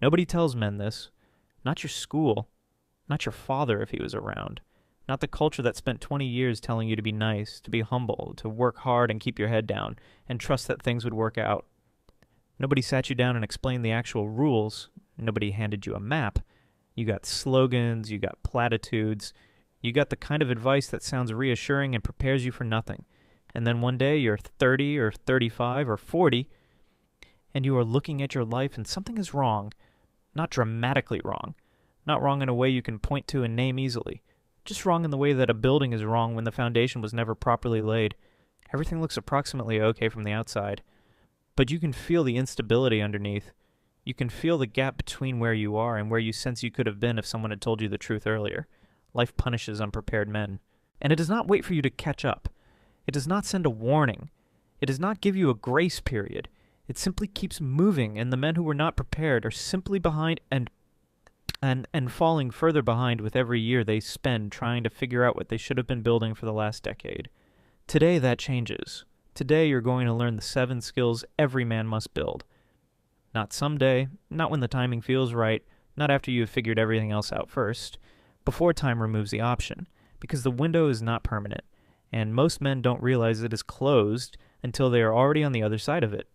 Nobody tells men this. Not your school. Not your father if he was around. Not the culture that spent 20 years telling you to be nice, to be humble, to work hard and keep your head down, and trust that things would work out. Nobody sat you down and explained the actual rules. Nobody handed you a map. You got slogans, you got platitudes, you got the kind of advice that sounds reassuring and prepares you for nothing. And then one day you're 30 or 35 or 40, and you are looking at your life and something is wrong. Not dramatically wrong. Not wrong in a way you can point to and name easily. Just wrong in the way that a building is wrong when the foundation was never properly laid. Everything looks approximately okay from the outside, but you can feel the instability underneath. You can feel the gap between where you are and where you sense you could have been if someone had told you the truth earlier. Life punishes unprepared men. And it does not wait for you to catch up. It does not send a warning. It does not give you a grace period. It simply keeps moving, and the men who were not prepared are simply behind and falling further behind with every year they spend trying to figure out what they should have been building for the last decade. Today that changes. Today you're going to learn the 7 skills every man must build. Not someday, not when the timing feels right, not after you have figured everything else out first, before time removes the option, because the window is not permanent, and most men don't realize it is closed until they are already on the other side of it.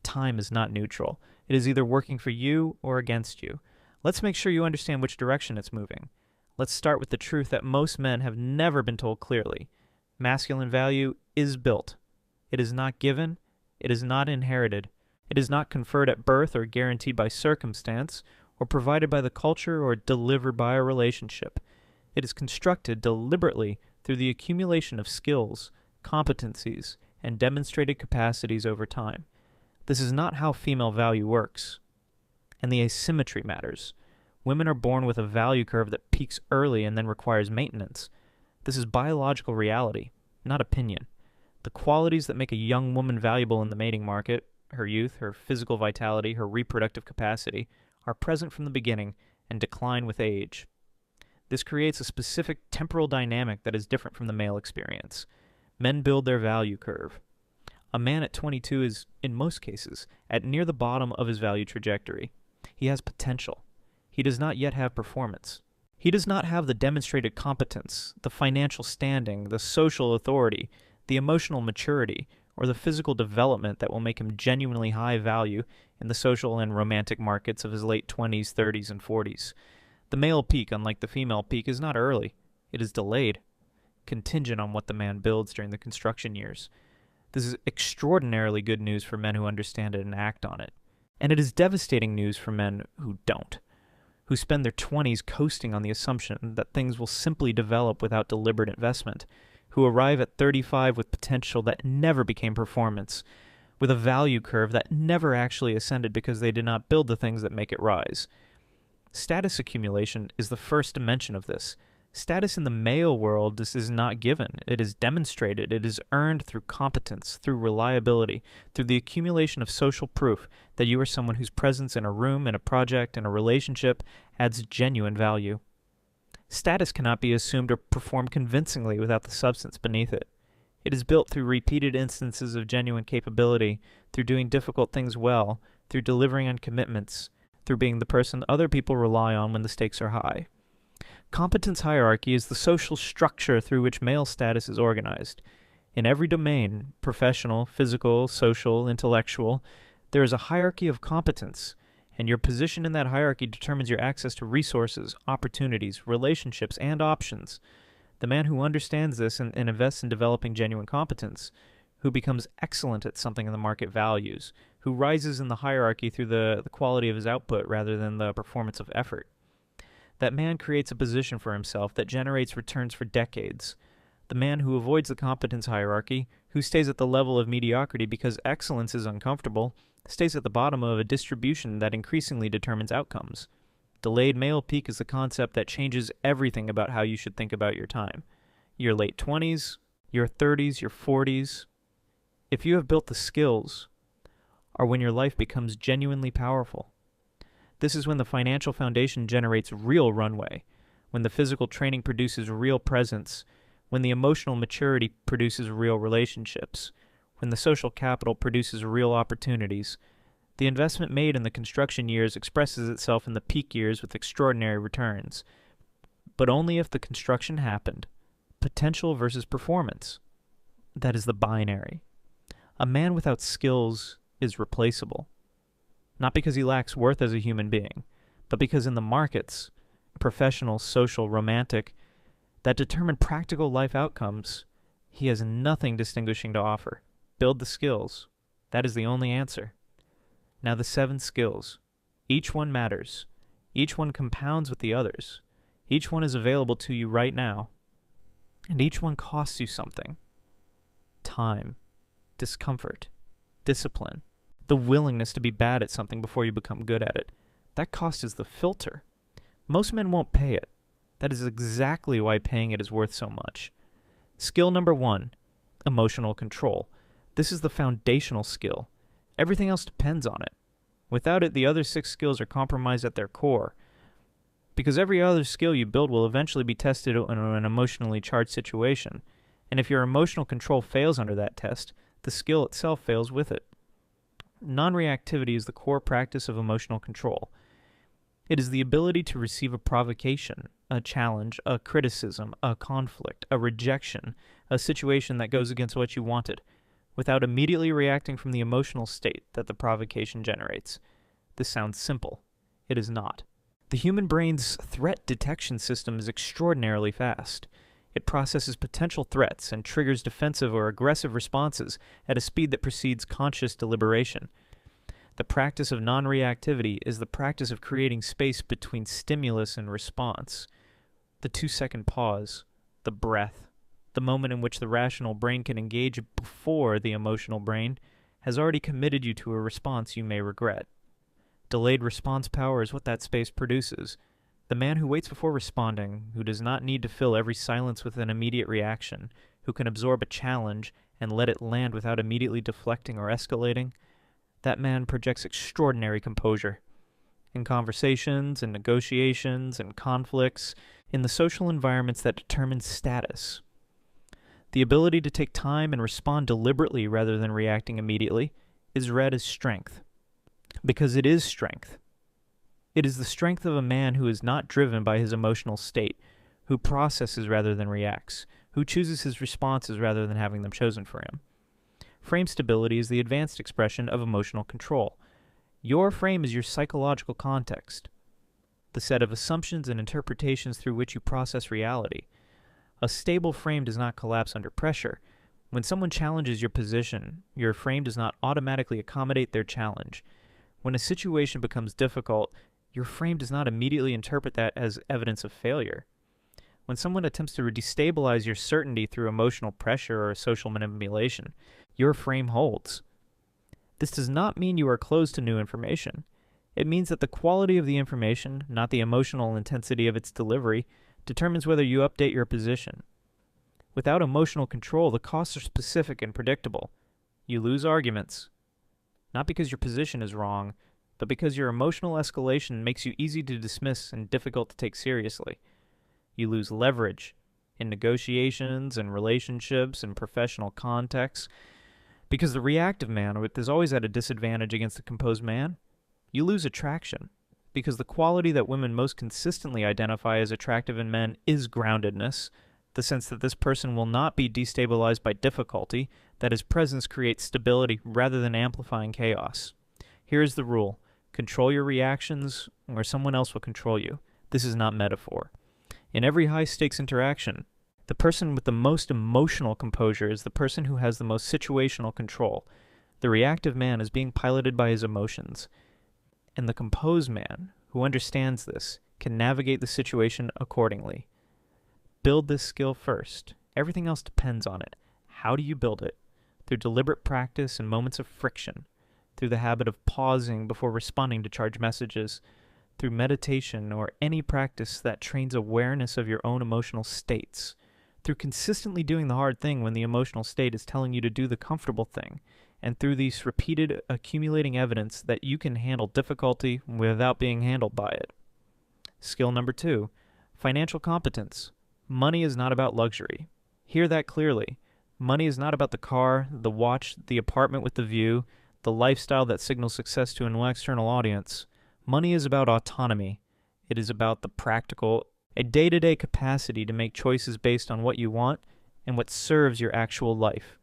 Time is not neutral. It is either working for you or against you. Let's make sure you understand which direction it's moving. Let's start with the truth that most men have never been told clearly. Masculine value is built. It is not given. It is not inherited. It is not conferred at birth or guaranteed by circumstance or provided by the culture or delivered by a relationship. It is constructed deliberately through the accumulation of skills, competencies, and demonstrated capacities over time. This is not how female value works. And the asymmetry matters. Women are born with a value curve that peaks early and then requires maintenance. This is biological reality, not opinion. The qualities that make a young woman valuable in the mating market, her youth, her physical vitality, her reproductive capacity, are present from the beginning and decline with age. This creates a specific temporal dynamic that is different from the male experience. Men build their value curve. A man at 22 is, in most cases, at near the bottom of his value trajectory. He has potential. He does not yet have performance. He does not have the demonstrated competence, the financial standing, the social authority, the emotional maturity, or the physical development that will make him genuinely high value in the social and romantic markets of his late 20s, 30s, and 40s. The male peak, unlike the female peak, is not early. It is delayed, contingent on what the man builds during the construction years. This is extraordinarily good news for men who understand it and act on it. And it is devastating news for men who don't, who spend their 20s coasting on the assumption that things will simply develop without deliberate investment, who arrive at 35 with potential that never became performance, with a value curve that never actually ascended because they did not build the things that make it rise. Status accumulation is the first dimension of this. Status in the male world, this is not given. It is demonstrated. It is earned through competence, through reliability, through the accumulation of social proof that you are someone whose presence in a room, in a project, in a relationship adds genuine value. Status cannot be assumed or performed convincingly without the substance beneath it. It is built through repeated instances of genuine capability, through doing difficult things well, through delivering on commitments, through being the person other people rely on when the stakes are high. Competence hierarchy is the social structure through which male status is organized. In every domain, professional, physical, social, intellectual, there is a hierarchy of competence, and your position in that hierarchy determines your access to resources, opportunities, relationships, and options. The man who understands this and invests in developing genuine competence, who becomes excellent at something the market values, who rises in the hierarchy through the quality of his output rather than the performance of effort. That man creates a position for himself that generates returns for decades. The man who avoids the competence hierarchy, who stays at the level of mediocrity because excellence is uncomfortable, stays at the bottom of a distribution that increasingly determines outcomes. Delayed male peak is the concept that changes everything about how you should think about your time. Your late 20s, your 30s, your 40s. If you have built the skills, are when your life becomes genuinely powerful. This is when the financial foundation generates real runway, when the physical training produces real presence, when the emotional maturity produces real relationships, when the social capital produces real opportunities. The investment made in the construction years expresses itself in the peak years with extraordinary returns, but only if the construction happened. Potential versus performance. That is the binary. A man without skills is replaceable. Not because he lacks worth as a human being, but because in the markets, professional, social, romantic, that determine practical life outcomes, he has nothing distinguishing to offer. Build the skills. That is the only answer. Now the 7 skills. Each one matters. Each one compounds with the others. Each one is available to you right now. And each one costs you something. Time, discomfort, discipline, the willingness to be bad at something before you become good at it. That cost is the filter. Most men won't pay it. That is exactly why paying it is worth so much. Skill number 1, emotional control. This is the foundational skill. Everything else depends on it. Without it, the other 6 skills are compromised at their core. Because every other skill you build will eventually be tested in an emotionally charged situation. And if your emotional control fails under that test, the skill itself fails with it. Non-reactivity is the core practice of emotional control. It is the ability to receive a provocation, a challenge, a criticism, a conflict, a rejection, a situation that goes against what you wanted, without immediately reacting from the emotional state that the provocation generates. This sounds simple. It is not. The human brain's threat detection system is extraordinarily fast. It processes potential threats and triggers defensive or aggressive responses at a speed that precedes conscious deliberation. The practice of non-reactivity is the practice of creating space between stimulus and response. The 2-second pause, the breath, the moment in which the rational brain can engage before the emotional brain has already committed you to a response you may regret. Delayed response power is what that space produces. The man who waits before responding, who does not need to fill every silence with an immediate reaction, who can absorb a challenge and let it land without immediately deflecting or escalating, that man projects extraordinary composure. In conversations and negotiations and conflicts, in the social environments that determine status. The ability to take time and respond deliberately rather than reacting immediately is read as strength. Because it is strength. It is the strength of a man who is not driven by his emotional state, who processes rather than reacts, who chooses his responses rather than having them chosen for him. Frame stability is the advanced expression of emotional control. Your frame is your psychological context, the set of assumptions and interpretations through which you process reality. A stable frame does not collapse under pressure. When someone challenges your position, your frame does not automatically accommodate their challenge. When a situation becomes difficult, your frame does not immediately interpret that as evidence of failure. When someone attempts to destabilize your certainty through emotional pressure or social manipulation, your frame holds. This does not mean you are closed to new information. It means that the quality of the information, not the emotional intensity of its delivery, determines whether you update your position. Without emotional control, the costs are specific and predictable. You lose arguments. Not because your position is wrong, but because your emotional escalation makes you easy to dismiss and difficult to take seriously. You lose leverage in negotiations and relationships and professional contexts. Because the reactive man is always at a disadvantage against the composed man, you lose attraction. Because the quality that women most consistently identify as attractive in men is groundedness, the sense that this person will not be destabilized by difficulty, that his presence creates stability rather than amplifying chaos. Here is the rule. Control your reactions, or someone else will control you. This is not metaphor. In every high-stakes interaction, the person with the most emotional composure is the person who has the most situational control. The reactive man is being piloted by his emotions. And the composed man, who understands this, can navigate the situation accordingly. Build this skill first. Everything else depends on it. How do you build it? Through deliberate practice and moments of friction, through the habit of pausing before responding to charged messages, through meditation or any practice that trains awareness of your own emotional states, through consistently doing the hard thing when the emotional state is telling you to do the comfortable thing, and through these repeated accumulating evidence that you can handle difficulty without being handled by it. Skill number 2, financial competence. Money is not about luxury. Hear that clearly. Money is not about the car, the watch, the apartment with the view, the lifestyle that signals success to an external audience. Money is about autonomy. It is about the practical, a day-to-day capacity to make choices based on what you want and what serves your actual life,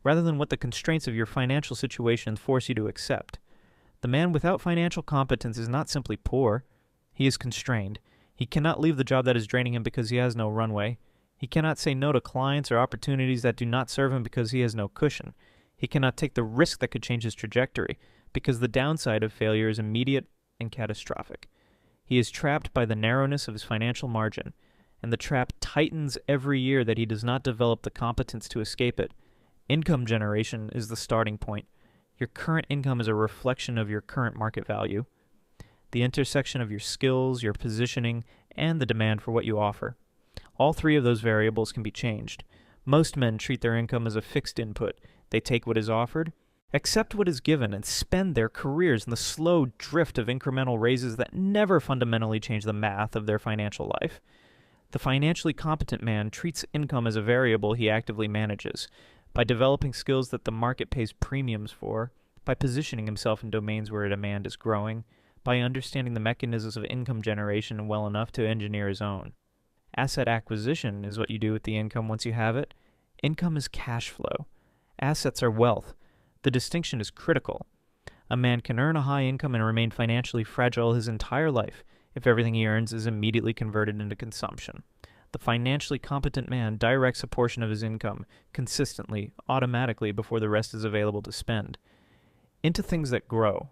rather than what the constraints of your financial situation force you to accept. The man without financial competence is not simply poor. He is constrained. He cannot leave the job that is draining him because he has no runway. He cannot say no to clients or opportunities that do not serve him because he has no cushion. He cannot take the risk that could change his trajectory because the downside of failure is immediate and catastrophic. He is trapped by the narrowness of his financial margin, and the trap tightens every year that he does not develop the competence to escape it. Income generation is the starting point. Your current income is a reflection of your current market value, the intersection of your skills, your positioning, and the demand for what you offer. All three of those variables can be changed. Most men treat their income as a fixed input. They take what is offered, accept what is given, and spend their careers in the slow drift of incremental raises that never fundamentally change the math of their financial life. The financially competent man treats income as a variable he actively manages, by developing skills that the market pays premiums for, by positioning himself in domains where demand is growing, by understanding the mechanisms of income generation well enough to engineer his own. Asset acquisition is what you do with the income once you have it. Income is cash flow. Assets are wealth. The distinction is critical. A man can earn a high income and remain financially fragile his entire life if everything he earns is immediately converted into consumption. The financially competent man directs a portion of his income consistently, automatically, before the rest is available to spend, into things that grow,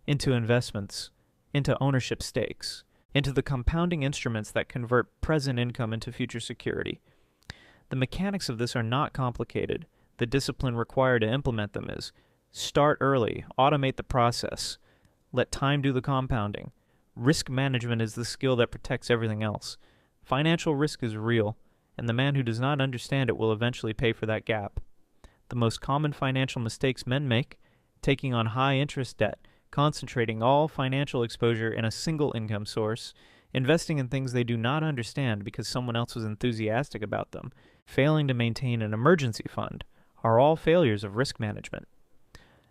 into investments, into ownership stakes, into the compounding instruments that convert present income into future security. The mechanics of this are not complicated. The discipline required to implement them is: start early, automate the process, let time do the compounding. Risk management is the skill that protects everything else. Financial risk is real, and the man who does not understand it will eventually pay for that gap. The most common financial mistakes men make: taking on high-interest debt, concentrating all financial exposure in a single income source, investing in things they do not understand because someone else was enthusiastic about them, failing to maintain an emergency fund, are all failures of risk management.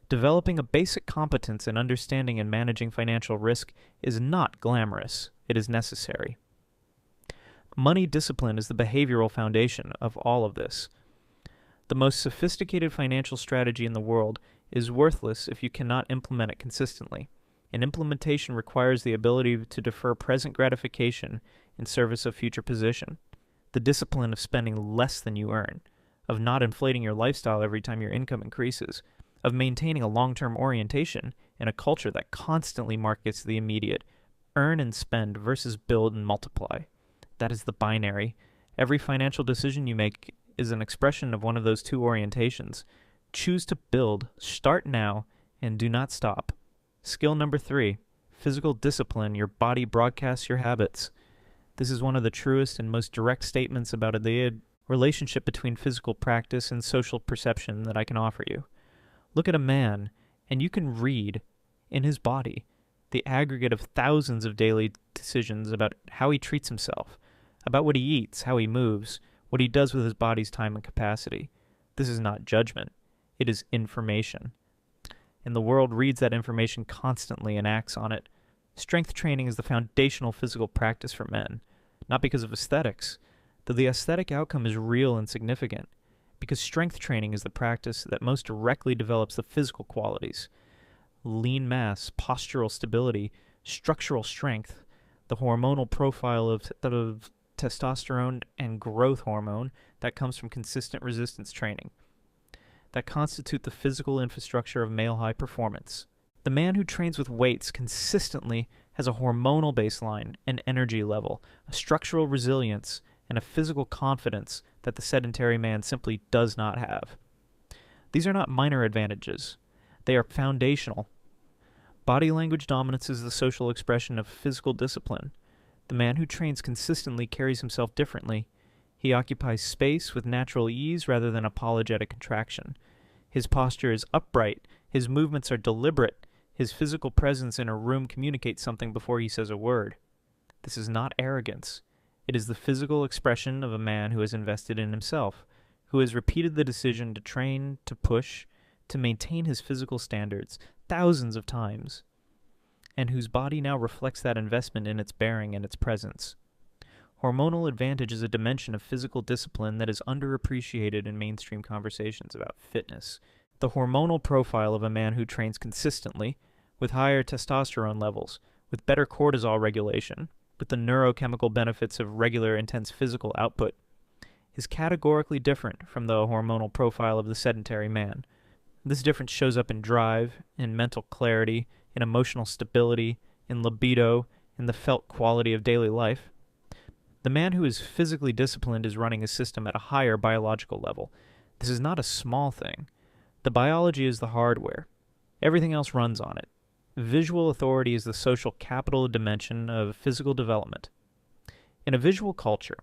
Developing a basic competence in understanding and managing financial risk is not glamorous. It is necessary. Money discipline is the behavioral foundation of all of this. The most sophisticated financial strategy in the world is worthless if you cannot implement it consistently, and implementation requires the ability to defer present gratification in service of future position. The discipline of spending less than you earn, of not inflating your lifestyle every time your income increases, of maintaining a long-term orientation in a culture that constantly markets the immediate, earn and spend versus build and multiply. That is the binary. Every financial decision you make is an expression of one of those two orientations. Choose to build, start now, and do not stop. Skill number 3, physical discipline. Your body broadcasts your habits. This is one of the truest and most direct statements about the relationship between physical practice and social perception that I can offer you. Look at a man, and you can read in his body the aggregate of thousands of daily decisions about how he treats himself, about what he eats, how he moves, what he does with his body's time and capacity. This is not judgment. It is information. And the world reads that information constantly and acts on it. Strength training is the foundational physical practice for men, not because of aesthetics, though the aesthetic outcome is real and significant, because strength training is the practice that most directly develops the physical qualities: lean mass, postural stability, structural strength, the hormonal profile of testosterone and growth hormone that comes from consistent resistance training, that constitute the physical infrastructure of male high performance. The man who trains with weights consistently has a hormonal baseline, an energy level, a structural resilience, and a physical confidence that the sedentary man simply does not have. These are not minor advantages. They are foundational. Body language dominance is the social expression of physical discipline. The man who trains consistently carries himself differently. He occupies space with natural ease rather than apologetic contraction. His posture is upright. His movements are deliberate. His physical presence in a room communicates something before he says a word. This is not arrogance. It is the physical expression of a man who has invested in himself, who has repeated the decision to train, to push, to maintain his physical standards thousands of times, and whose body now reflects that investment in its bearing and its presence. Hormonal advantage is a dimension of physical discipline that is underappreciated in mainstream conversations about fitness. The hormonal profile of a man who trains consistently, with higher testosterone levels, with better cortisol regulation, with the neurochemical benefits of regular intense physical output, is categorically different from the hormonal profile of the sedentary man. This difference shows up in drive, in mental clarity, in emotional stability, in libido, in the felt quality of daily life. The man who is physically disciplined is running his system at a higher biological level. This is not a small thing. The biology is the hardware. Everything else runs on it. Visual authority is the social capital dimension of physical development. In a visual culture,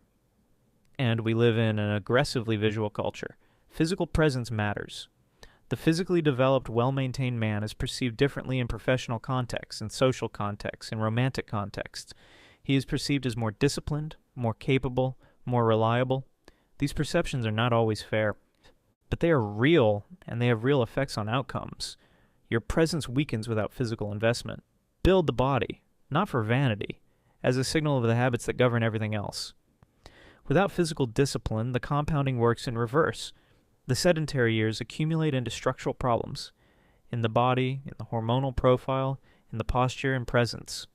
and we live in an aggressively visual culture, physical presence matters. The physically developed, well-maintained man is perceived differently in professional contexts, in social contexts, in romantic contexts. He is perceived as more disciplined, more capable, more reliable. These perceptions are not always fair, but they are real, and they have real effects on outcomes. Your presence weakens without physical investment. Build the body, not for vanity, as a signal of the habits that govern everything else. Without physical discipline, the compounding works in reverse. The sedentary years accumulate into structural problems, in the body, in the hormonal profile, in the posture and presence,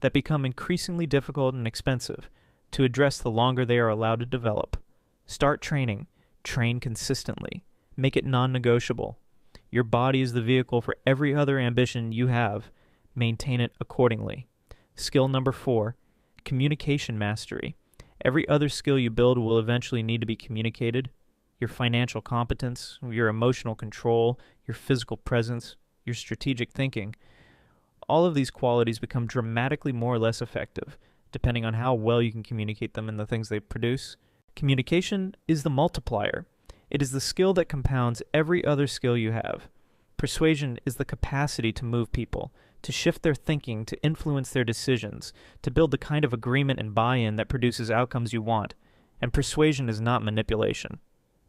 that become increasingly difficult and expensive to address the longer they are allowed to develop. Start training. Train consistently. Make it non-negotiable. Your body is the vehicle for every other ambition you have. Maintain it accordingly. Skill number 4, communication mastery. Every other skill you build will eventually need to be communicated. Your financial competence, your emotional control, your physical presence, your strategic thinking. All of these qualities become dramatically more or less effective, depending on how well you can communicate them in the things they produce. Communication is the multiplier. It is the skill that compounds every other skill you have. Persuasion is the capacity to move people, to shift their thinking, to influence their decisions, to build the kind of agreement and buy-in that produces outcomes you want. And persuasion is not manipulation.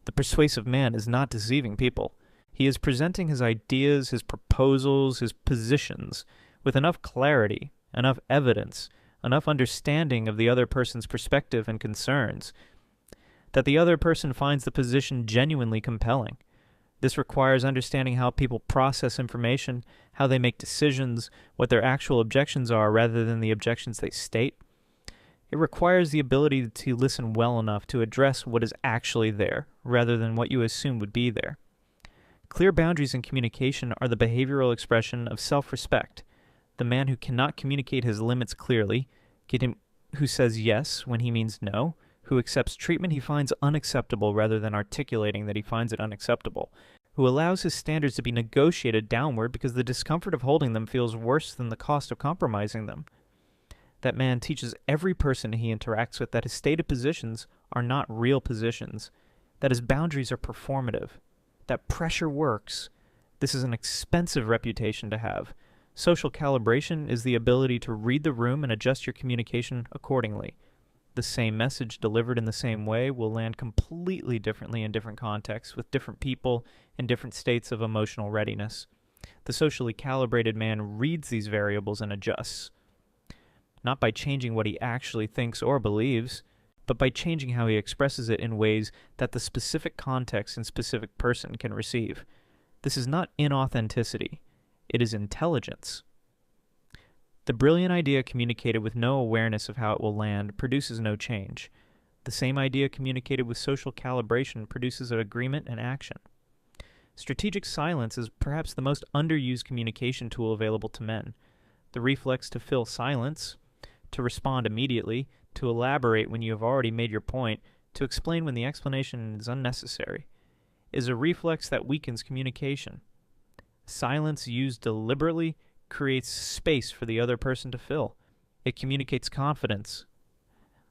The persuasive man is not deceiving people. He is presenting his ideas, his proposals, his positions with enough clarity, enough evidence, enough understanding of the other person's perspective and concerns, that the other person finds the position genuinely compelling. This requires understanding how people process information, how they make decisions, what their actual objections are rather than the objections they state. It requires the ability to listen well enough to address what is actually there, rather than what you assume would be there. Clear boundaries in communication are the behavioral expression of self-respect. The man who cannot communicate his limits clearly, who says yes when he means no, who accepts treatment he finds unacceptable rather than articulating that he finds it unacceptable, who allows his standards to be negotiated downward because the discomfort of holding them feels worse than the cost of compromising them. That man teaches every person he interacts with that his stated positions are not real positions, that his boundaries are performative, that pressure works. This is an expensive reputation to have. Social calibration is the ability to read the room and adjust your communication accordingly. The same message delivered in the same way will land completely differently in different contexts with different people in different states of emotional readiness. The socially calibrated man reads these variables and adjusts, not by changing what he actually thinks or believes, but by changing how he expresses it in ways that the specific context and specific person can receive. This is not inauthenticity. It is intelligence. The brilliant idea communicated with no awareness of how it will land produces no change. The same idea communicated with social calibration produces an agreement and action. Strategic silence is perhaps the most underused communication tool available to men. The reflex to fill silence, to respond immediately, to elaborate when you have already made your point, to explain when the explanation is unnecessary, is a reflex that weakens communication. Silence used deliberately creates space for the other person to fill. It communicates confidence,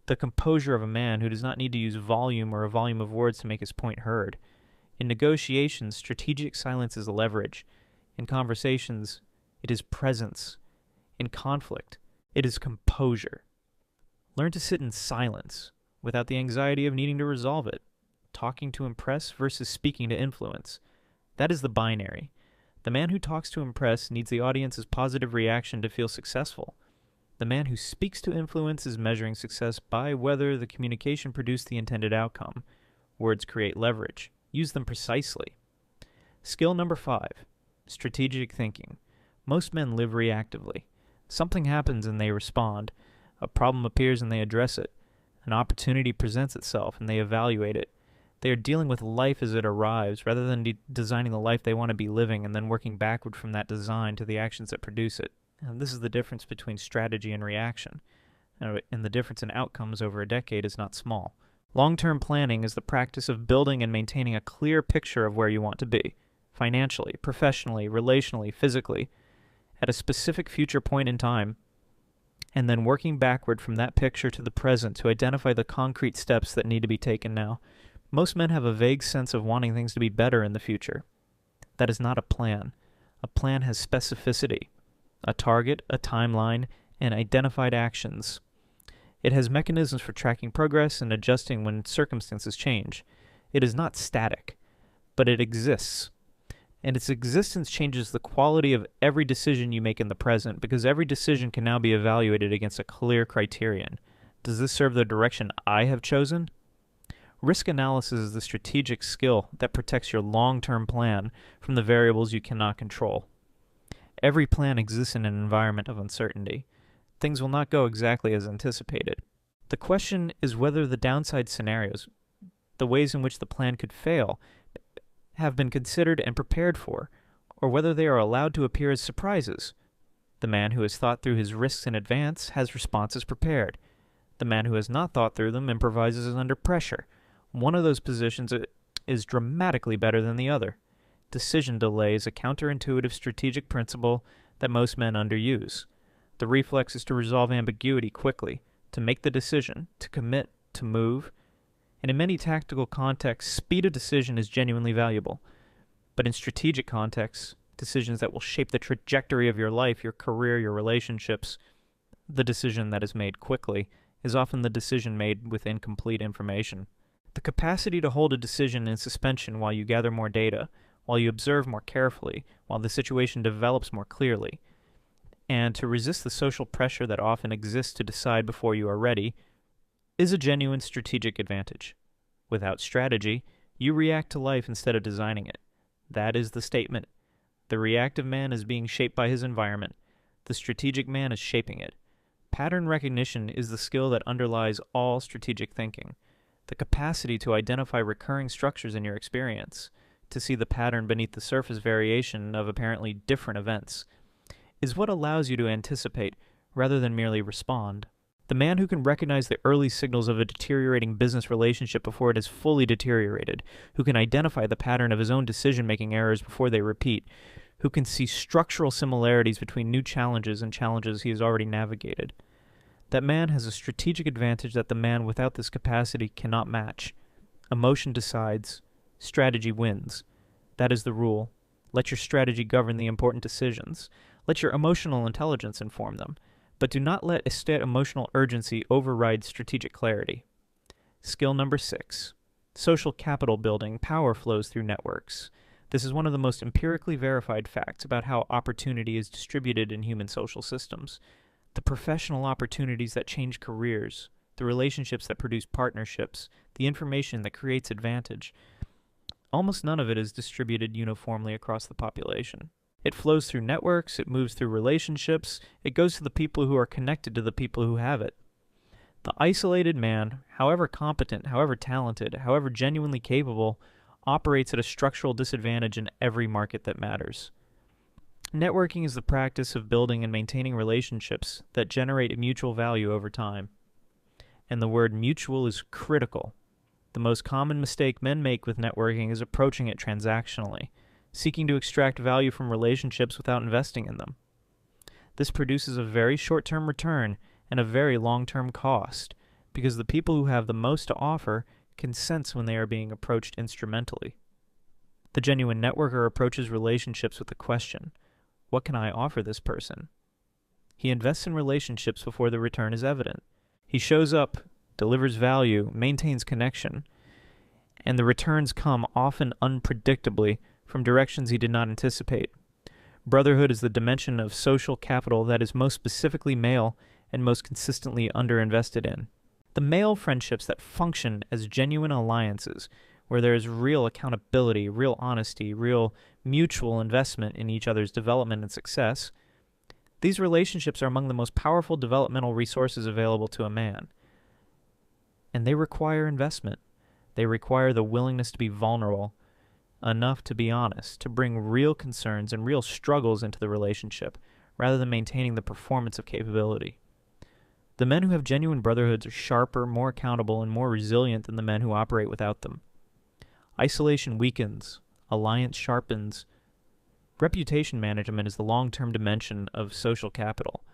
the composure of a man who does not need to use volume or a volume of words to make his point heard. In negotiations, strategic silence is leverage. In conversations, it is presence. In conflict, it is composure. Learn to sit in silence without the anxiety of needing to resolve it, talking to impress versus speaking to influence. That is the binary. The man who talks to impress needs the audience's positive reaction to feel successful. The man who speaks to influence is measuring success by whether the communication produced the intended outcome. Words create leverage. Use them precisely. Skill number 5, strategic thinking. Most men live reactively. Something happens and they respond. A problem appears and they address it. An opportunity presents itself and they evaluate it. They are dealing with life as it arrives rather than designing the life they want to be living and then working backward from that design to the actions that produce it. And this is the difference between strategy and reaction. And the difference in outcomes over a decade is not small. Long-term planning is the practice of building and maintaining a clear picture of where you want to be, financially, professionally, relationally, physically, at a specific future point in time, and then working backward from that picture to the present to identify the concrete steps that need to be taken now. Most men have a vague sense of wanting things to be better in the future. That is not a plan. A plan has specificity, a target, a timeline, and identified actions. It has mechanisms for tracking progress and adjusting when circumstances change. It is not static, but it exists. And its existence changes the quality of every decision you make in the present, because every decision can now be evaluated against a clear criterion. Does this serve the direction I have chosen? Risk analysis is the strategic skill that protects your long-term plan from the variables you cannot control. Every plan exists in an environment of uncertainty. Things will not go exactly as anticipated. The question is whether the downside scenarios, the ways in which the plan could fail, have been considered and prepared for, or whether they are allowed to appear as surprises. The man who has thought through his risks in advance has responses prepared. The man who has not thought through them improvises under pressure. One of those positions is dramatically better than the other. Decision delay is a counterintuitive strategic principle that most men underuse. The reflex is to resolve ambiguity quickly, to make the decision, to commit, to move. And in many tactical contexts, speed of decision is genuinely valuable. But in strategic contexts, decisions that will shape the trajectory of your life, your career, your relationships, the decision that is made quickly is often the decision made with incomplete information. The capacity to hold a decision in suspension while you gather more data, while you observe more carefully, while the situation develops more clearly, and to resist the social pressure that often exists to decide before you are ready, is a genuine strategic advantage. Without strategy, you react to life instead of designing it. That is the statement. The reactive man is being shaped by his environment. The strategic man is shaping it. Pattern recognition is the skill that underlies all strategic thinking. The capacity to identify recurring structures in your experience, to see the pattern beneath the surface variation of apparently different events, is what allows you to anticipate rather than merely respond. The man who can recognize the early signals of a deteriorating business relationship before it has fully deteriorated, who can identify the pattern of his own decision-making errors before they repeat, who can see structural similarities between new challenges and challenges he has already navigated. That man has a strategic advantage that the man without this capacity cannot match. Emotion decides. Strategy wins. That is the rule. Let your strategy govern the important decisions. Let your emotional intelligence inform them. But do not let emotional urgency override strategic clarity. Skill number 6. Social capital building. Power flows through networks. This is one of the most empirically verified facts about how opportunity is distributed in human social systems. The professional opportunities that change careers, the relationships that produce partnerships, the information that creates advantage. Almost none of it is distributed uniformly across the population. It flows through networks, it moves through relationships, it goes to the people who are connected to the people who have it. The isolated man, however competent, however talented, however genuinely capable, operates at a structural disadvantage in every market that matters. Networking is the practice of building and maintaining relationships that generate mutual value over time. And the word mutual is critical. The most common mistake men make with networking is approaching it transactionally, seeking to extract value from relationships without investing in them. This produces a very short-term return and a very long-term cost, because the people who have the most to offer can sense when they are being approached instrumentally. The genuine networker approaches relationships with the question, what can I offer this person? He invests in relationships before the return is evident. He shows up, delivers value, maintains connection, and the returns come often unpredictably from directions he did not anticipate. Brotherhood is the dimension of social capital that is most specifically male and most consistently underinvested in. The male friendships that function as genuine alliances, where there is real accountability, real honesty, real mutual investment in each other's development and success, these relationships are among the most powerful developmental resources available to a man. And they require investment. They require the willingness to be vulnerable, enough to be honest, to bring real concerns and real struggles into the relationship, rather than maintaining the performance of capability. The men who have genuine brotherhoods are sharper, more accountable, and more resilient than the men who operate without them. Isolation weakens, alliance sharpens. Reputation management is the long-term dimension of social capital.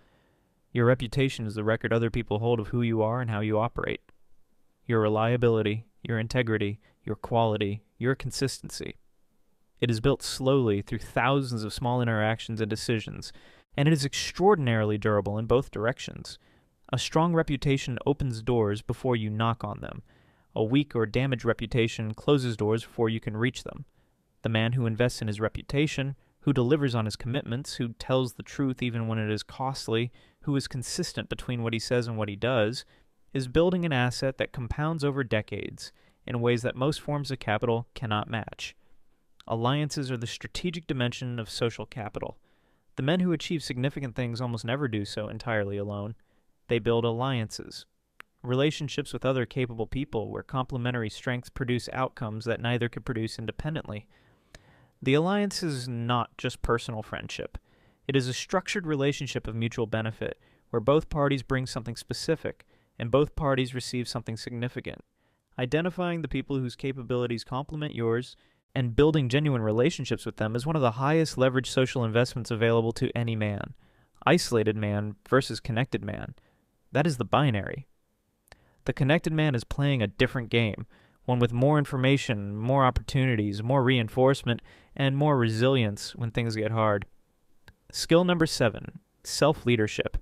Your reputation is the record other people hold of who you are and how you operate. Your reliability, your integrity, your quality, your consistency. It is built slowly through thousands of small interactions and decisions, and it is extraordinarily durable in both directions. A strong reputation opens doors before you knock on them. A weak or damaged reputation closes doors before you can reach them. The man who invests in his reputation, who delivers on his commitments, who tells the truth even when it is costly, who is consistent between what he says and what he does, is building an asset that compounds over decades in ways that most forms of capital cannot match. Alliances are the strategic dimension of social capital. The men who achieve significant things almost never do so entirely alone. They build alliances, relationships with other capable people where complementary strengths produce outcomes that neither could produce independently. The alliance is not just personal friendship. It is a structured relationship of mutual benefit where both parties bring something specific and both parties receive something significant. Identifying the people whose capabilities complement yours and building genuine relationships with them is one of the highest leveraged social investments available to any man. Isolated man versus connected man. That is the binary. The connected man is playing a different game, one with more information, more opportunities, more reinforcement, and more resilience when things get hard. Skill number 7, self-leadership.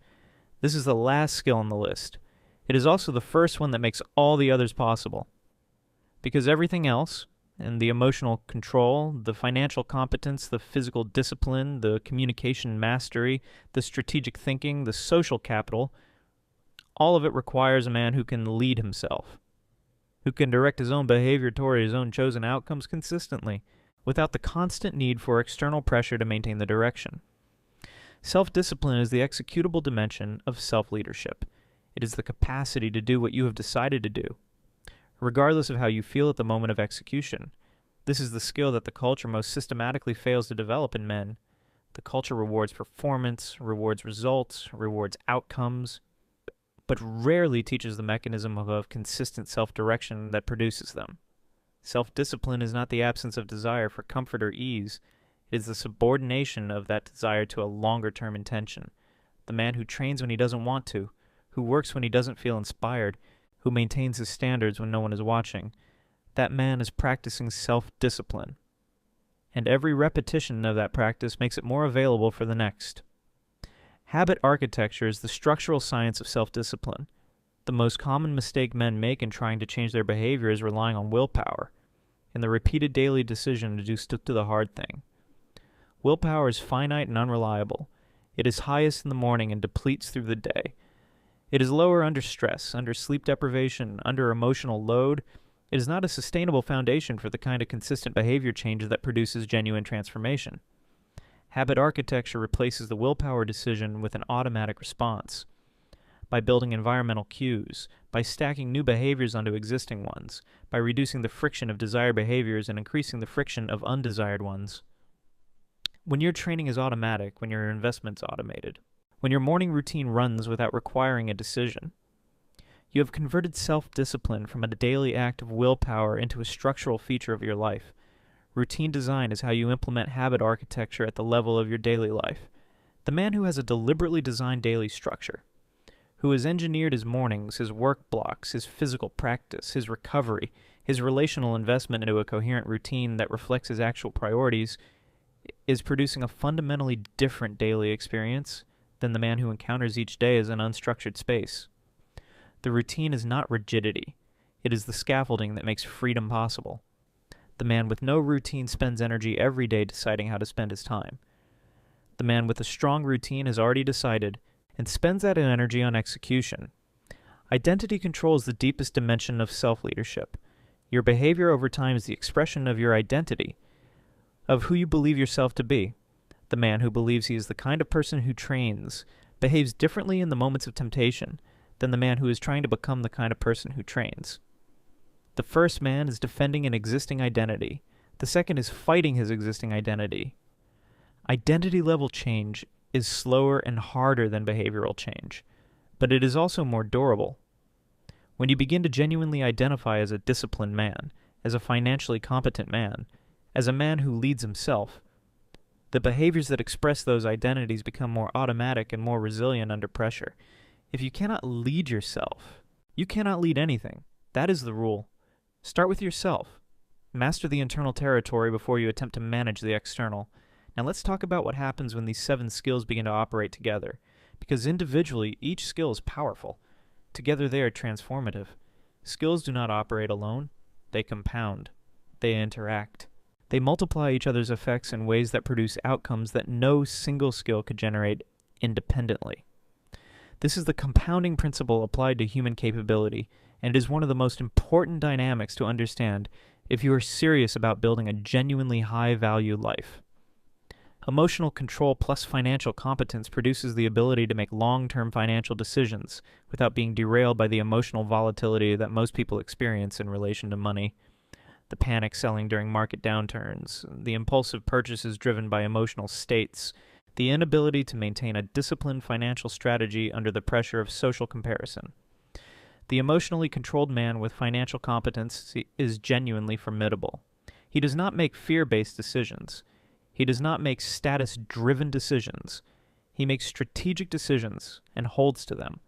This is the last skill on the list. It is also the first one that makes all the others possible. Because everything else, and the emotional control, the financial competence, the physical discipline, the communication mastery, the strategic thinking, the social capital, all of it requires a man who can lead himself, who can direct his own behavior toward his own chosen outcomes consistently, without the constant need for external pressure to maintain the direction. Self-discipline is the executable dimension of self-leadership. It is the capacity to do what you have decided to do, regardless of how you feel at the moment of execution. This is the skill that the culture most systematically fails to develop in men. The culture rewards performance, rewards results, rewards outcomes, but rarely teaches the mechanism of consistent self-direction that produces them. Self-discipline is not the absence of desire for comfort or ease. It is the subordination of that desire to a longer-term intention. The man who trains when he doesn't want to, who works when he doesn't feel inspired, who maintains his standards when no one is watching, that man is practicing self-discipline. And every repetition of that practice makes it more available for the next. Habit architecture is the structural science of self-discipline. The most common mistake men make in trying to change their behavior is relying on willpower, and the repeated daily decision to do stick to the hard thing. Willpower is finite and unreliable. It is highest in the morning and depletes through the day. It is lower under stress, under sleep deprivation, under emotional load. It is not a sustainable foundation for the kind of consistent behavior change that produces genuine transformation. Habit architecture replaces the willpower decision with an automatic response. By building environmental cues, by stacking new behaviors onto existing ones, by reducing the friction of desired behaviors and increasing the friction of undesired ones. When your training is automatic, when your investment's automated, when your morning routine runs without requiring a decision, you have converted self-discipline from a daily act of willpower into a structural feature of your life. Routine design is how you implement habit architecture at the level of your daily life. The man who has a deliberately designed daily structure, who has engineered his mornings, his work blocks, his physical practice, his recovery, his relational investment into a coherent routine that reflects his actual priorities, is producing a fundamentally different daily experience than the man who encounters each day as an unstructured space. The routine is not rigidity. It is the scaffolding that makes freedom possible. The man with no routine spends energy every day deciding how to spend his time. The man with a strong routine has already decided and spends that energy on execution. Identity controls the deepest dimension of self-leadership. Your behavior over time is the expression of your identity, of who you believe yourself to be. The man who believes he is the kind of person who trains behaves differently in the moments of temptation than the man who is trying to become the kind of person who trains. The first man is defending an existing identity. The second is fighting his existing identity. Identity level change is slower and harder than behavioral change, but it is also more durable. When you begin to genuinely identify as a disciplined man, as a financially competent man, as a man who leads himself, the behaviors that express those identities become more automatic and more resilient under pressure. If you cannot lead yourself, you cannot lead anything. That is the rule. Start with yourself. Master the internal territory before you attempt to manage the external. Now let's talk about what happens when these 7 skills begin to operate together. Because individually, each skill is powerful. Together they are transformative. Skills do not operate alone. They compound. They interact. They multiply each other's effects in ways that produce outcomes that no single skill could generate independently. This is the compounding principle applied to human capability, and it is one of the most important dynamics to understand if you are serious about building a genuinely high-value life. Emotional control plus financial competence produces the ability to make long-term financial decisions without being derailed by the emotional volatility that most people experience in relation to money. The panic selling during market downturns, the impulsive purchases driven by emotional states, the inability to maintain a disciplined financial strategy under the pressure of social comparison. The emotionally controlled man with financial competence is genuinely formidable. He does not make fear-based decisions. He does not make status-driven decisions. He makes strategic decisions and holds to them.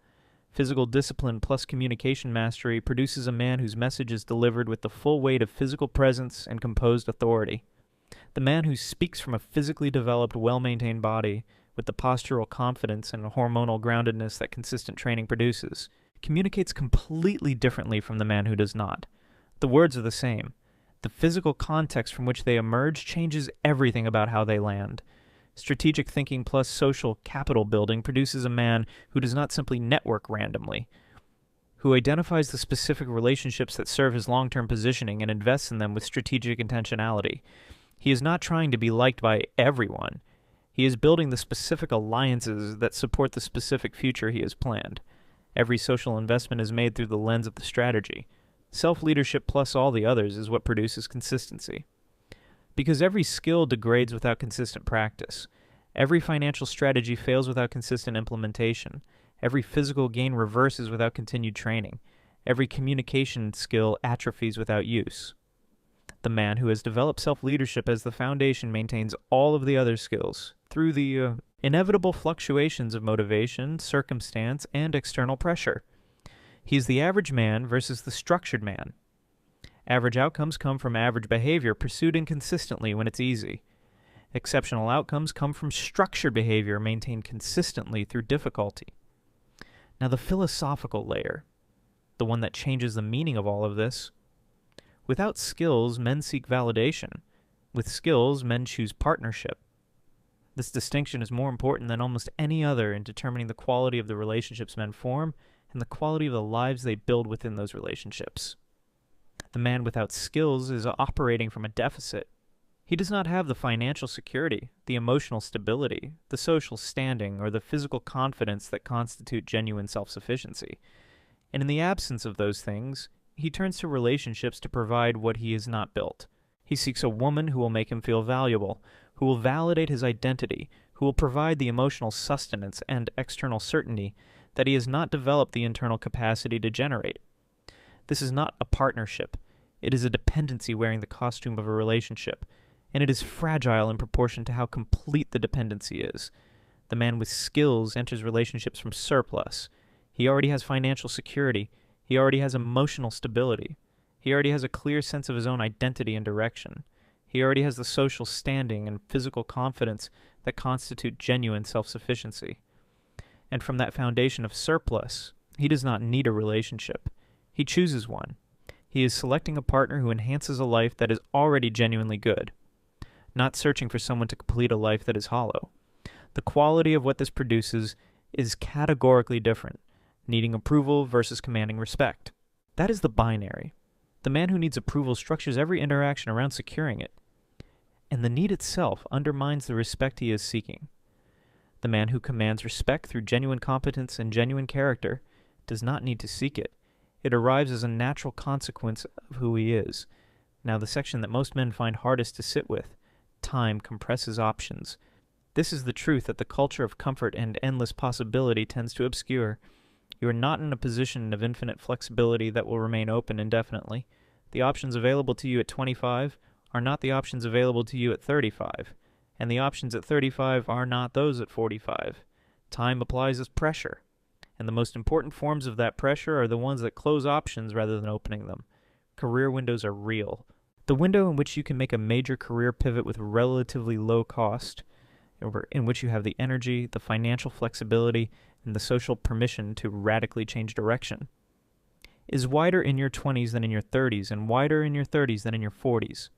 Physical discipline plus communication mastery produces a man whose message is delivered with the full weight of physical presence and composed authority. The man who speaks from a physically developed, well-maintained body with the postural confidence and hormonal groundedness that consistent training produces communicates completely differently from the man who does not. The words are the same. The physical context from which they emerge changes everything about how they land. Strategic thinking plus social capital building produces a man who does not simply network randomly, who identifies the specific relationships that serve his long-term positioning and invests in them with strategic intentionality. He is not trying to be liked by everyone. He is building the specific alliances that support the specific future he has planned. Every social investment is made through the lens of the strategy. Self-leadership plus all the others is what produces consistency. Because every skill degrades without consistent practice. Every financial strategy fails without consistent implementation. Every physical gain reverses without continued training. Every communication skill atrophies without use. The man who has developed self-leadership as the foundation maintains all of the other skills through the inevitable fluctuations of motivation, circumstance, and external pressure. He is the average man versus the structured man. Average outcomes come from average behavior pursued inconsistently when it's easy. Exceptional outcomes come from structured behavior maintained consistently through difficulty. Now the philosophical layer, the one that changes the meaning of all of this. Without skills, men seek validation. With skills, men choose partnership. This distinction is more important than almost any other in determining the quality of the relationships men form and the quality of the lives they build within those relationships. The man without skills is operating from a deficit. He does not have the financial security, the emotional stability, the social standing, or the physical confidence that constitute genuine self-sufficiency. And in the absence of those things, he turns to relationships to provide what he has not built. He seeks a woman who will make him feel valuable, who will validate his identity, who will provide the emotional sustenance and external certainty that he has not developed the internal capacity to generate. This is not a partnership. It is a dependency wearing the costume of a relationship, and it is fragile in proportion to how complete the dependency is. The man with skills enters relationships from surplus. He already has financial security. He already has emotional stability. He already has a clear sense of his own identity and direction. He already has the social standing and physical confidence that constitute genuine self-sufficiency. And from that foundation of surplus, he does not need a relationship. He chooses one. He is selecting a partner who enhances a life that is already genuinely good, not searching for someone to complete a life that is hollow. The quality of what this produces is categorically different, needing approval versus commanding respect. That is the binary. The man who needs approval structures every interaction around securing it, and the need itself undermines the respect he is seeking. The man who commands respect through genuine competence and genuine character does not need to seek it. It arrives as a natural consequence of who he is. Now, the section that most men find hardest to sit with: time compresses options. This is the truth that the culture of comfort and endless possibility tends to obscure. You are not in a position of infinite flexibility that will remain open indefinitely. The options available to you at 25 are not the options available to you at 35, and the options at 35 are not those at 45. Time applies as pressure, and the most important forms of that pressure are the ones that close options rather than opening them. Career windows are real. The window in which you can make a major career pivot with relatively low cost, in which you have the energy, the financial flexibility, and the social permission to radically change direction, is wider in your 20s than in your 30s, and wider in your 30s than in your 40s.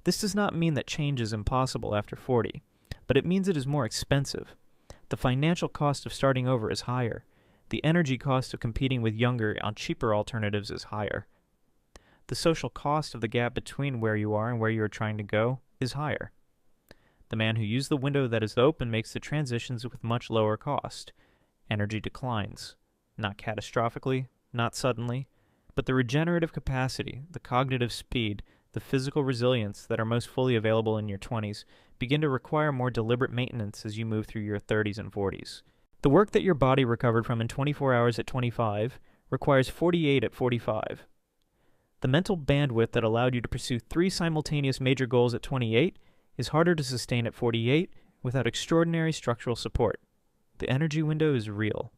This does not mean that change is impossible after 40, but it means it is more expensive. The financial cost of starting over is higher. The energy cost of competing with younger on cheaper alternatives is higher. The social cost of the gap between where you are and where you are trying to go is higher. The man who used the window that is open makes the transitions with much lower cost. Energy declines, not catastrophically, not suddenly, but the regenerative capacity, the cognitive speed, the physical resilience that are most fully available in your 20s begin to require more deliberate maintenance as you move through your 30s and 40s. The work that your body recovered from in 24 hours at 25 requires 48 at 45. The mental bandwidth that allowed you to pursue 3 simultaneous major goals at 28 is harder to sustain at 48 without extraordinary structural support. The energy window is real,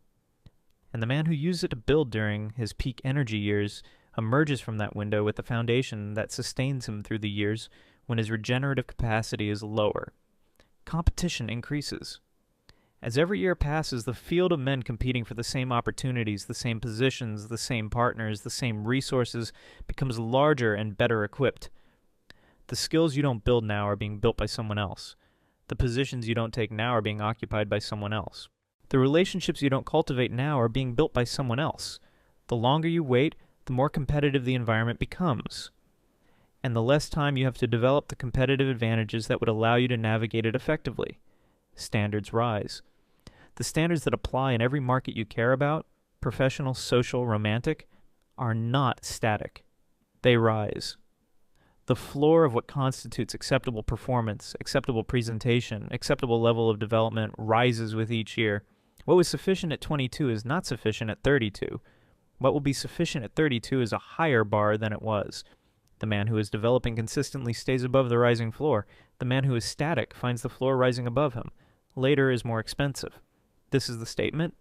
and the man who used it to build during his peak energy years emerges from that window with the foundation that sustains him through the years when his regenerative capacity is lower. Competition increases. As every year passes, the field of men competing for the same opportunities, the same positions, the same partners, the same resources becomes larger and better equipped. The skills you don't build now are being built by someone else. The positions you don't take now are being occupied by someone else. The relationships you don't cultivate now are being built by someone else. The longer you wait, the more competitive the environment becomes, and the less time you have to develop the competitive advantages that would allow you to navigate it effectively. Standards rise. The standards that apply in every market you care about, professional, social, romantic, are not static. They rise. The floor of what constitutes acceptable performance, acceptable presentation, acceptable level of development rises with each year. What was sufficient at 22 is not sufficient at 32. What will be sufficient at 32 is a higher bar than it was. The man who is developing consistently stays above the rising floor. The man who is static finds the floor rising above him. Later is more expensive. This is the statement.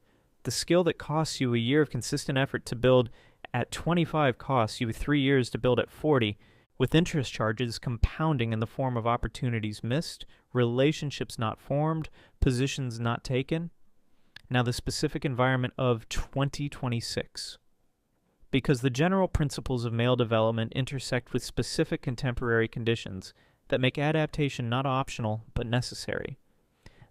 The skill that costs you a year of consistent effort to build at 25 costs you 3 years to build at 40, with interest charges compounding in the form of opportunities missed, relationships not formed, positions not taken. Now the specific environment of 2026. Because the general principles of male development intersect with specific contemporary conditions that make adaptation not optional but necessary.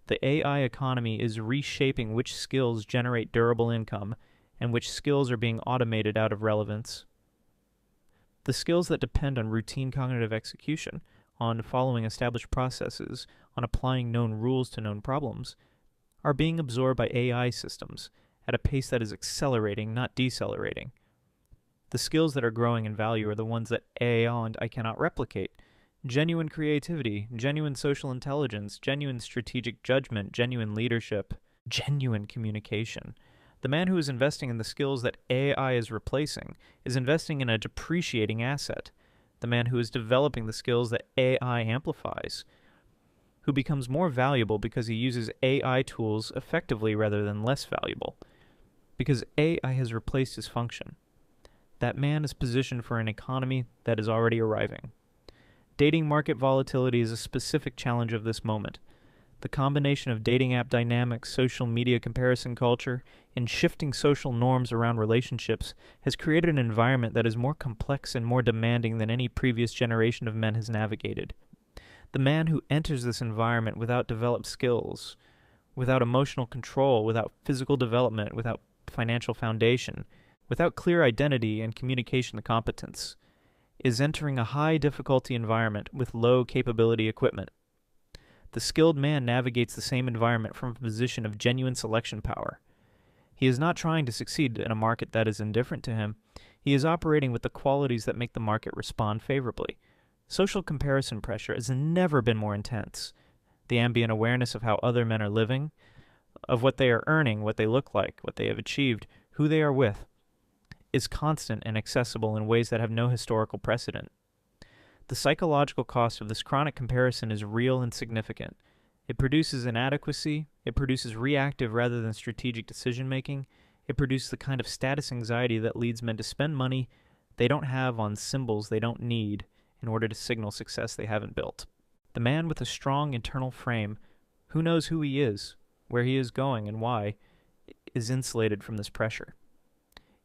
The AI economy is reshaping which skills generate durable income and which skills are being automated out of relevance. The skills that depend on routine cognitive execution, on following established processes, on applying known rules to known problems, are being absorbed by AI systems at a pace that is accelerating, not decelerating. The skills that are growing in value are the ones that I cannot replicate. Genuine creativity, genuine social intelligence, genuine strategic judgment, genuine leadership, genuine communication. The man who is investing in the skills that AI is replacing is investing in a depreciating asset. The man who is developing the skills that AI amplifies, who becomes more valuable because he uses AI tools effectively rather than less valuable, because AI has replaced his function. That man is positioned for an economy that is already arriving. Dating market volatility is a specific challenge of this moment. The combination of dating app dynamics, social media comparison culture, and shifting social norms around relationships has created an environment that is more complex and more demanding than any previous generation of men has navigated. The man who enters this environment without developed skills, without emotional control, without physical development, without financial foundation, without clear identity and communication competence, is entering a high difficulty environment with low capability equipment. The skilled man navigates the same environment from a position of genuine selection power. He is not trying to succeed in a market that is indifferent to him. He is operating with the qualities that make the market respond favorably. Social comparison pressure has never been more intense. The ambient awareness of how other men are living, of what they are earning, what they look like, what they have achieved, who they are with, is constant and accessible in ways that have no historical precedent. The psychological cost of this chronic comparison is real and significant. It produces inadequacy, it produces reactive rather than strategic decision-making, it produces the kind of status anxiety that leads men to spend money they don't have on symbols they don't need in order to signal success they haven't built. The man with a strong internal frame, who knows who he is, where he is going, and why, is insulated from this pressure.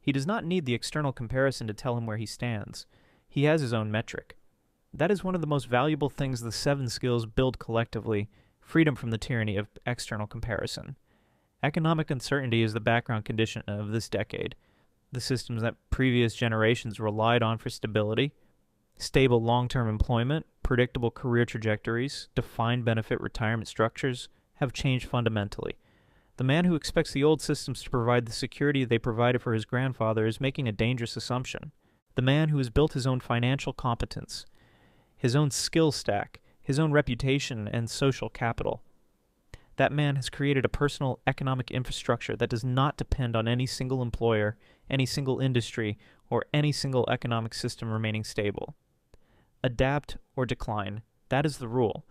He does not need the external comparison to tell him where he stands. He has his own metric. That is one of the most valuable things the 7 skills build collectively, freedom from the tyranny of external comparison. Economic uncertainty is the background condition of this decade. The systems that previous generations relied on for stability, stable long-term employment, predictable career trajectories, defined benefit retirement structures, have changed fundamentally. The man who expects the old systems to provide the security they provided for his grandfather is making a dangerous assumption. The man who has built his own financial competence, his own skill stack, his own reputation and social capital. That man has created a personal economic infrastructure that does not depend on any single employer, any single industry, or any single economic system remaining stable. Adapt or decline. That is the rule.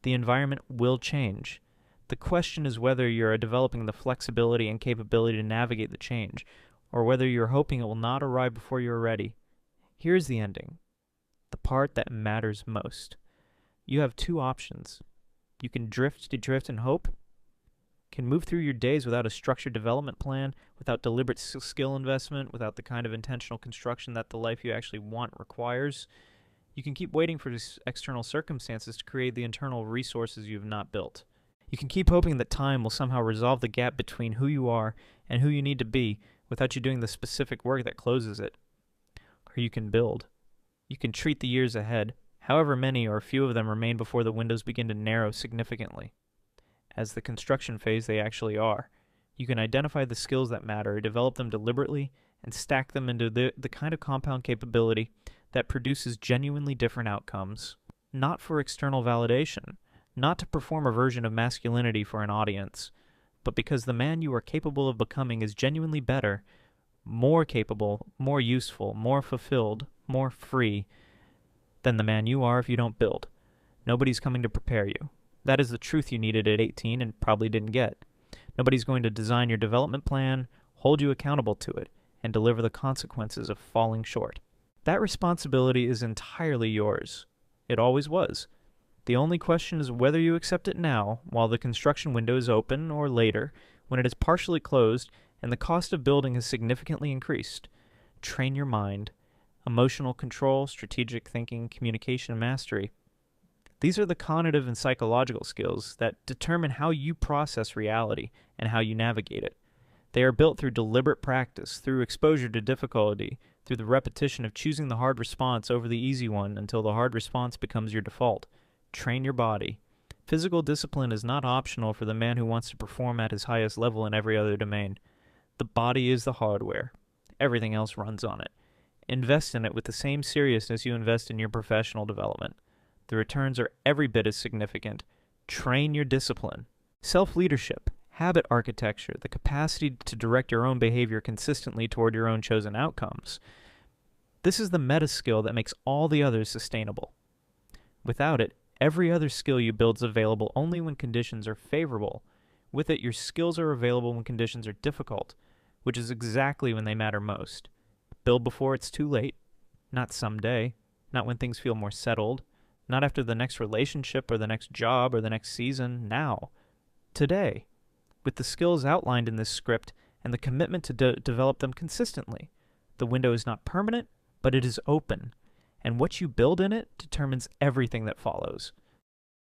The environment will change. The question is whether you're developing the flexibility and capability to navigate the change, or whether you're hoping it will not arrive before you're ready. Here's the ending. The part that matters most. You have 2 options. You can drift and hope, can move through your days without a structured development plan, without deliberate skill investment, without the kind of intentional construction that the life you actually want requires. You can keep waiting for external circumstances to create the internal resources you have not built. You can keep hoping that time will somehow resolve the gap between who you are and who you need to be without you doing the specific work that closes it. Or you can build. You can treat the years ahead, however many or few of them remain before the windows begin to narrow significantly. As the construction phase they actually are. You can identify the skills that matter, develop them deliberately, and stack them into the kind of compound capability that produces genuinely different outcomes. Not for external validation, not to perform a version of masculinity for an audience, but because the man you are capable of becoming is genuinely better, more capable, more useful, more fulfilled, more free than the man you are if you don't build. Nobody's coming to prepare you. That is the truth you needed at 18 and probably didn't get. Nobody's going to design your development plan, hold you accountable to it, and deliver the consequences of falling short. That responsibility is entirely yours. It always was. The only question is whether you accept it now, while the construction window is open, or later, when it is partially closed and the cost of building has significantly increased. Train your mind. Emotional control, strategic thinking, communication, and mastery. These are the cognitive and psychological skills that determine how you process reality and how you navigate it. They are built through deliberate practice, through exposure to difficulty, through the repetition of choosing the hard response over the easy one until the hard response becomes your default. Train your body. Physical discipline is not optional for the man who wants to perform at his highest level in every other domain. The body is the hardware. Everything else runs on it. Invest in it with the same seriousness you invest in your professional development. The returns are every bit as significant. Train your discipline. Self-leadership, habit architecture, the capacity to direct your own behavior consistently toward your own chosen outcomes. This is the meta skill that makes all the others sustainable. Without it, every other skill you build is available only when conditions are favorable. With it, your skills are available when conditions are difficult, which is exactly when they matter most. Build before it's too late, not someday, not when things feel more settled, Not after the next relationship or the next job or the next season. Now. Today. With the skills outlined in this script and the commitment to develop them consistently. The window is not permanent, but it is open. And what you build in it determines everything that follows.